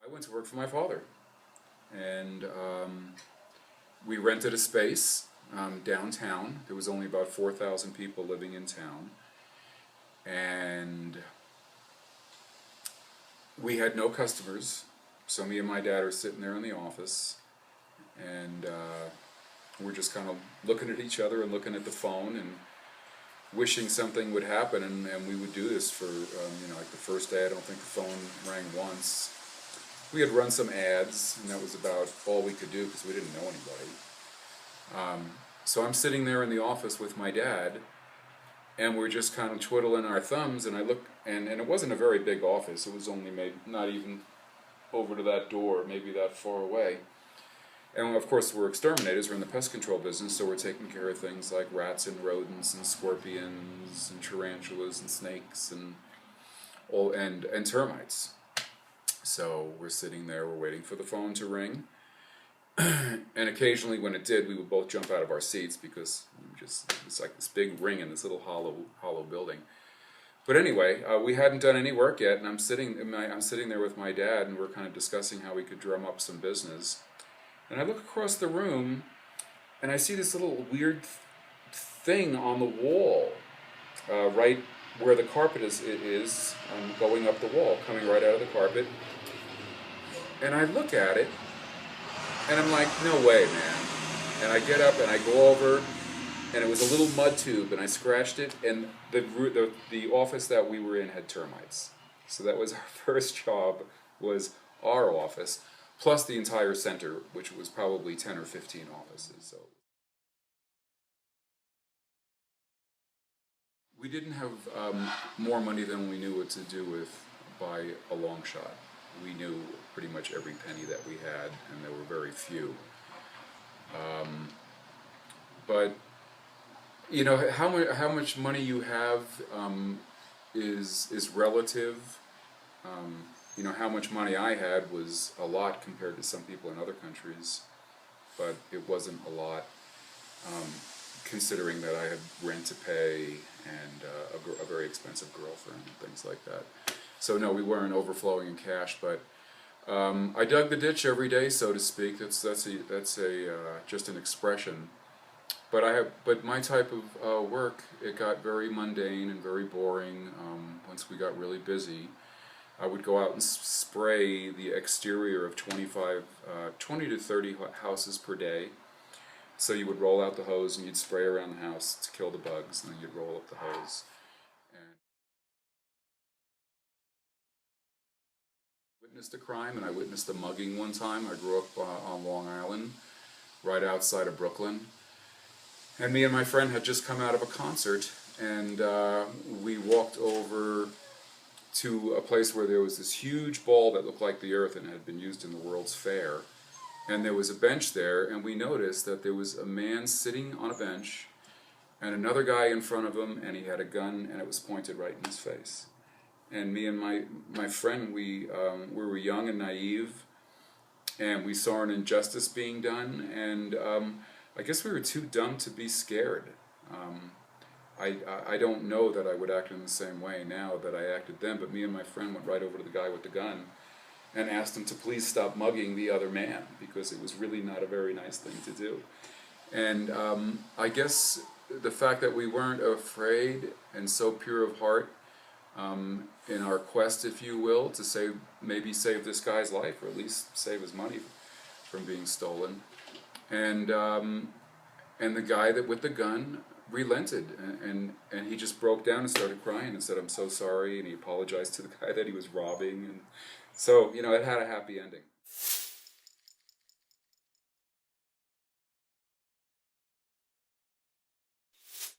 I went to work for my father, and we rented a space downtown. There was only about 4,000 people living in town, and we had no customers. So me and my dad are sitting there in the office, and we're just kind of looking at each other and looking at the phone and wishing something would happen, and we would do this for, like the first day, I don't think the phone rang once. We had run some ads, and that was about all we could do because we didn't know anybody. So I'm sitting there in the office with my dad, and we're just kind of twiddling our thumbs, and I look, and it wasn't a very big office. It was only maybe not even over to that door, maybe that far away. And of course we're exterminators, we're in the pest control business, so we're taking care of things like rats and rodents and scorpions and tarantulas and snakes and termites. So we're sitting there, we're waiting for the phone to ring, and occasionally when it did, we would both jump out of our seats because it's like this big ring in this little hollow building. But anyway, we hadn't done any work yet, and I'm sitting there with my dad, and we're kind of discussing how we could drum up some business. And I look across the room, and I see this little weird thing on the wall, right where the carpet is going up the wall, coming right out of the carpet. And I look at it, and I'm like, no way, man. And I get up and I go over, and it was a little mud tube, and I scratched it, and the office that we were in had termites. So that was our first job, was our office, plus the entire center, which was probably 10 or 15 offices. So we didn't have more money than we knew what to do with by a long shot. We knew pretty much every penny that we had, and there were very few. But how much money you have is relative. How much money I had was a lot compared to some people in other countries, but it wasn't a lot, considering that I had rent to pay and a very expensive girlfriend and things like that. So no, we weren't overflowing in cash, but I dug the ditch every day, so to speak. That's just an expression. But my type of work, it got very mundane and very boring once we got really busy. I would go out and spray the exterior of 20 to 30 houses per day. So you would roll out the hose and you'd spray around the house to kill the bugs, and then you'd roll up the hose. And I witnessed a crime, and I witnessed a mugging one time. I grew up on Long Island, right outside of Brooklyn. And me and my friend had just come out of a concert, and we walked over to a place where there was this huge ball that looked like the earth and had been used in the World's Fair. And there was a bench there, and we noticed that there was a man sitting on a bench and another guy in front of him, and he had a gun, and it was pointed right in his face. And me and my friend, we were young and naive, and we saw an injustice being done, and I guess we were too dumb to be scared. I don't know that I would act in the same way now that I acted then, but me and my friend went right over to the guy with the gun and asked him to please stop mugging the other man, because it was really not a very nice thing to do. And I guess the fact that we weren't afraid and so pure of heart in our quest, if you will, to maybe save this guy's life, or at least save his money from being stolen. And the guy with the gun relented, and he just broke down and started crying and said, "I'm so sorry," and he apologized to the guy that he was robbing, and so it had a happy ending.